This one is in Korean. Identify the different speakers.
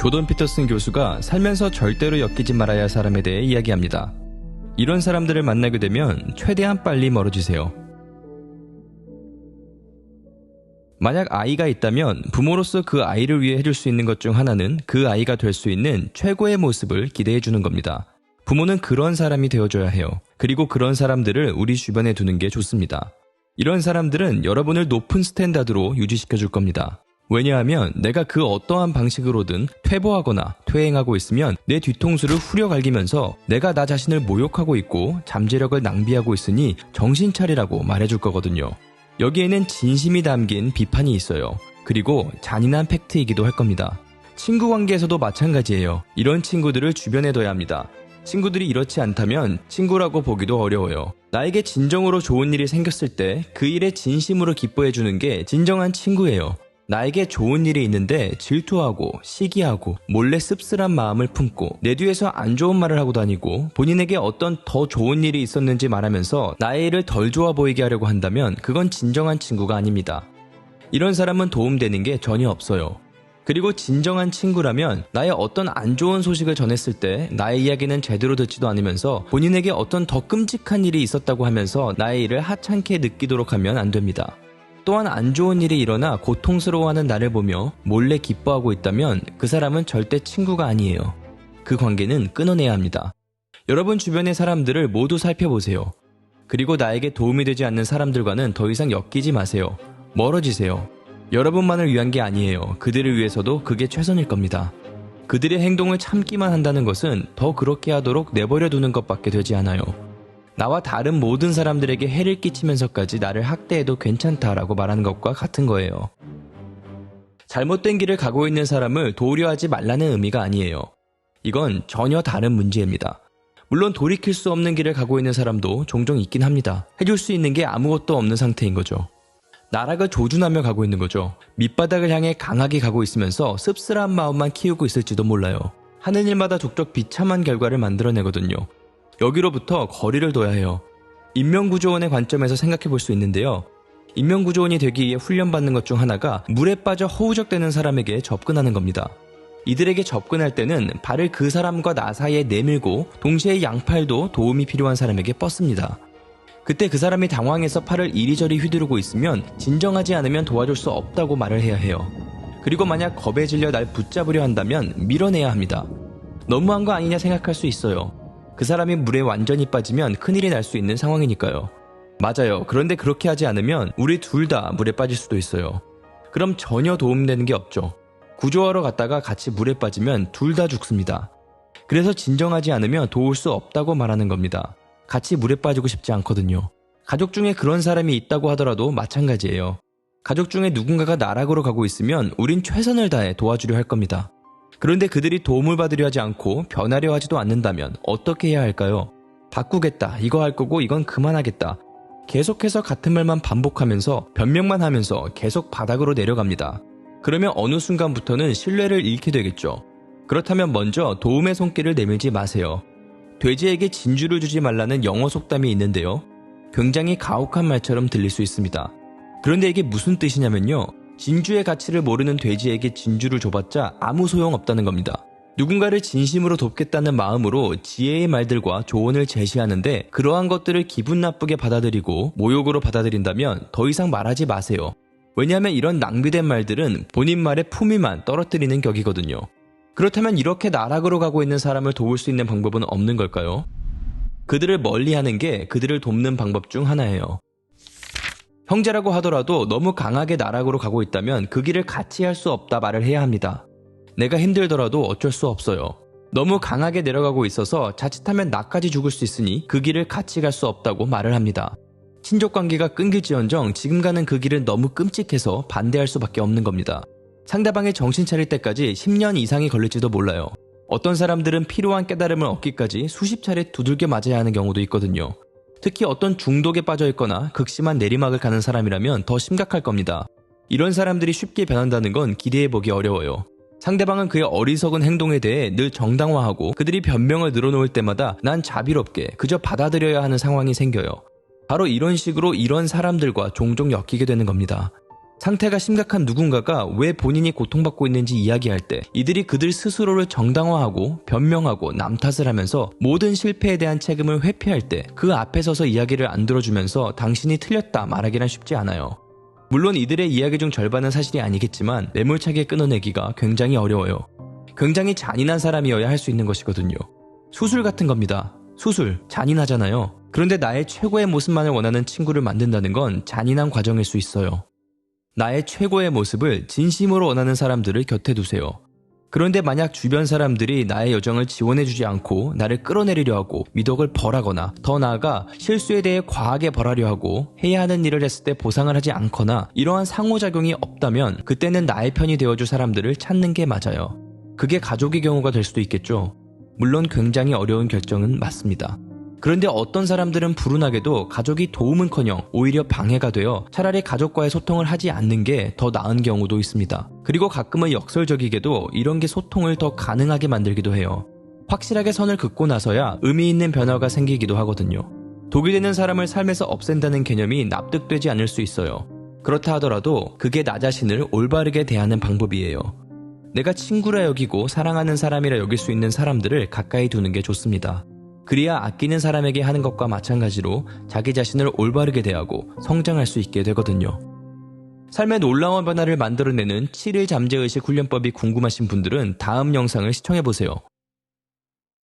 Speaker 1: 조던 피터슨 교수가 살면서 절대로 엮이지 말아야 할 사람에 대해 이야기합니다. 이런 사람들을 만나게 되면 최대한 빨리 멀어지세요. 만약 아이가 있다면 부모로서 그 아이를 위해 해줄 수 있는 것 중 하나는 그 아이가 될 수 있는 최고의 모습을 기대해 주는 겁니다. 부모는 그런 사람이 되어줘야 해요. 그리고 그런 사람들을 우리 주변에 두는 게 좋습니다. 이런 사람들은 여러분을 높은 스탠다드로 유지시켜 줄 겁니다. 왜냐하면 내가 그 어떠한 방식으로든 퇴보하거나 퇴행하고 있으면 내 뒤통수를 후려갈기면서 내가 나 자신을 모욕하고 있고 잠재력을 낭비하고 있으니 정신 차리라고 말해줄 거거든요. 여기에는 진심이 담긴 비판이 있어요. 그리고 잔인한 팩트이기도 할 겁니다. 친구 관계에서도 마찬가지예요. 이런 친구들을 주변에 둬야 합니다. 친구들이 이렇지 않다면 친구라고 보기도 어려워요. 나에게 진정으로 좋은 일이 생겼을 때 그 일에 진심으로 기뻐해주는 게 진정한 친구예요. 나에게 좋은 일이 있는데 질투하고 시기하고 몰래 씁쓸한 마음을 품고 내 뒤에서 안 좋은 말을 하고 다니고 본인에게 어떤 더 좋은 일이 있었는지 말하면서 나의 일을 덜 좋아 보이게 하려고 한다면 그건 진정한 친구가 아닙니다. 이런 사람은 도움되는 게 전혀 없어요. 그리고 진정한 친구라면 나의 어떤 안 좋은 소식을 전했을 때 나의 이야기는 제대로 듣지도 않으면서 본인에게 어떤 더 끔찍한 일이 있었다고 하면서 나의 일을 하찮게 느끼도록 하면 안 됩니다. 또한 안 좋은 일이 일어나 고통스러워하는 나를 보며 몰래 기뻐하고 있다면 그 사람은 절대 친구가 아니에요. 그 관계는 끊어내야 합니다. 여러분 주변의 사람들을 모두 살펴보세요. 그리고 나에게 도움이 되지 않는 사람들과는 더 이상 엮이지 마세요. 멀어지세요. 여러분만을 위한 게 아니에요. 그들을 위해서도 그게 최선일 겁니다. 그들의 행동을 참기만 한다는 것은 더 그렇게 하도록 내버려 두는 것밖에 되지 않아요. 나와 다른 모든 사람들에게 해를 끼치면서까지 나를 학대해도 괜찮다라고 말하는 것과 같은 거예요. 잘못된 길을 가고 있는 사람을 도우려 하지 말라는 의미가 아니에요. 이건 전혀 다른 문제입니다. 물론 돌이킬 수 없는 길을 가고 있는 사람도 종종 있긴 합니다. 해줄 수 있는 게 아무것도 없는 상태인 거죠. 나락을 조준하며 가고 있는 거죠. 밑바닥을 향해 강하게 가고 있으면서 씁쓸한 마음만 키우고 있을지도 몰라요. 하는 일마다 족족 비참한 결과를 만들어내거든요. 여기로부터 거리를 둬야 해요. 인명구조원의 관점에서 생각해 볼 수 있는데요. 인명구조원이 되기 위해 훈련받는 것 중 하나가 물에 빠져 허우적대는 사람에게 접근하는 겁니다. 이들에게 접근할 때는 발을 그 사람과 나 사이에 내밀고 동시에 양팔도 도움이 필요한 사람에게 뻗습니다. 그때 그 사람이 당황해서 팔을 이리저리 휘두르고 있으면 진정하지 않으면 도와줄 수 없다고 말을 해야 해요. 그리고 만약 겁에 질려 날 붙잡으려 한다면 밀어내야 합니다. 너무한 거 아니냐 생각할 수 있어요. 그 사람이 물에 완전히 빠지면 큰일이 날 수 있는 상황이니까요. 맞아요. 그런데 그렇게 하지 않으면 우리 둘 다 물에 빠질 수도 있어요. 그럼 전혀 도움되는 게 없죠. 구조하러 갔다가 같이 물에 빠지면 둘 다 죽습니다. 그래서 진정하지 않으면 도울 수 없다고 말하는 겁니다. 같이 물에 빠지고 싶지 않거든요. 가족 중에 그런 사람이 있다고 하더라도 마찬가지예요. 가족 중에 누군가가 나락으로 가고 있으면 우린 최선을 다해 도와주려 할 겁니다. 그런데 그들이 도움을 받으려 하지 않고 변하려 하지도 않는다면 어떻게 해야 할까요? 바꾸겠다, 이거 할 거고 이건 그만하겠다. 계속해서 같은 말만 반복하면서 변명만 하면서 계속 바닥으로 내려갑니다. 그러면 어느 순간부터는 신뢰를 잃게 되겠죠. 그렇다면 먼저 도움의 손길을 내밀지 마세요. 돼지에게 진주를 주지 말라는 영어 속담이 있는데요. 굉장히 가혹한 말처럼 들릴 수 있습니다. 그런데 이게 무슨 뜻이냐면요. 진주의 가치를 모르는 돼지에게 진주를 줘봤자 아무 소용없다는 겁니다. 누군가를 진심으로 돕겠다는 마음으로 지혜의 말들과 조언을 제시하는데 그러한 것들을 기분 나쁘게 받아들이고 모욕으로 받아들인다면 더 이상 말하지 마세요. 왜냐하면 이런 낭비된 말들은 본인 말의 품위만 떨어뜨리는 격이거든요. 그렇다면 이렇게 나락으로 가고 있는 사람을 도울 수 있는 방법은 없는 걸까요? 그들을 멀리하는 게 그들을 돕는 방법 중 하나예요. 형제라고 하더라도 너무 강하게 나락으로 가고 있다면 그 길을 같이 할 수 없다 말을 해야 합니다. 내가 힘들더라도 어쩔 수 없어요. 너무 강하게 내려가고 있어서 자칫하면 나까지 죽을 수 있으니 그 길을 같이 갈 수 없다고 말을 합니다. 친족관계가 끊길지언정 지금 가는 그 길은 너무 끔찍해서 반대할 수밖에 없는 겁니다. 상대방이 정신 차릴 때까지 10년 이상이 걸릴지도 몰라요. 어떤 사람들은 필요한 깨달음을 얻기까지 수십 차례 두들겨 맞아야 하는 경우도 있거든요. 특히 어떤 중독에 빠져 있거나 극심한 내리막을 가는 사람이라면 더 심각할 겁니다. 이런 사람들이 쉽게 변한다는 건 기대해보기 어려워요. 상대방은 그의 어리석은 행동에 대해 늘 정당화하고 그들이 변명을 늘어놓을 때마다 난 자비롭게 그저 받아들여야 하는 상황이 생겨요. 바로 이런 식으로 이런 사람들과 종종 엮이게 되는 겁니다. 상태가 심각한 누군가가 왜 본인이 고통받고 있는지 이야기할 때 이들이 그들 스스로를 정당화하고 변명하고 남 탓을 하면서 모든 실패에 대한 책임을 회피할 때 그 앞에 서서 이야기를 안 들어주면서 당신이 틀렸다 말하기란 쉽지 않아요. 물론 이들의 이야기 중 절반은 사실이 아니겠지만 매몰차게 끊어내기가 굉장히 어려워요. 굉장히 잔인한 사람이어야 할 수 있는 것이거든요. 수술 같은 겁니다. 수술, 잔인하잖아요. 그런데 나의 최고의 모습만을 원하는 친구를 만든다는 건 잔인한 과정일 수 있어요. 나의 최고의 모습을 진심으로 원하는 사람들을 곁에 두세요. 그런데 만약 주변 사람들이 나의 여정을 지원해주지 않고 나를 끌어내리려 하고 미덕을 벌하거나 더 나아가 실수에 대해 과하게 벌하려 하고 해야 하는 일을 했을 때 보상을 하지 않거나 이러한 상호작용이 없다면 그때는 나의 편이 되어줄 사람들을 찾는 게 맞아요. 그게 가족의 경우가 될 수도 있겠죠. 물론 굉장히 어려운 결정은 맞습니다. 그런데 어떤 사람들은 불운하게도 가족이 도움은커녕 오히려 방해가 되어 차라리 가족과의 소통을 하지 않는 게 더 나은 경우도 있습니다. 그리고 가끔은 역설적이게도 이런 게 소통을 더 가능하게 만들기도 해요. 확실하게 선을 긋고 나서야 의미 있는 변화가 생기기도 하거든요. 독이 되는 사람을 삶에서 없앤다는 개념이 납득되지 않을 수 있어요. 그렇다 하더라도 그게 나 자신을 올바르게 대하는 방법이에요. 내가 친구라 여기고 사랑하는 사람이라 여길 수 있는 사람들을 가까이 두는 게 좋습니다. 그래야 아끼는 사람에게 하는 것과 마찬가지로 자기 자신을 올바르게 대하고 성장할 수 있게 되거든요. 삶의 놀라운 변화를 만들어내는 7일 잠재의식 훈련법이 궁금하신 분들은 다음 영상을 시청해보세요.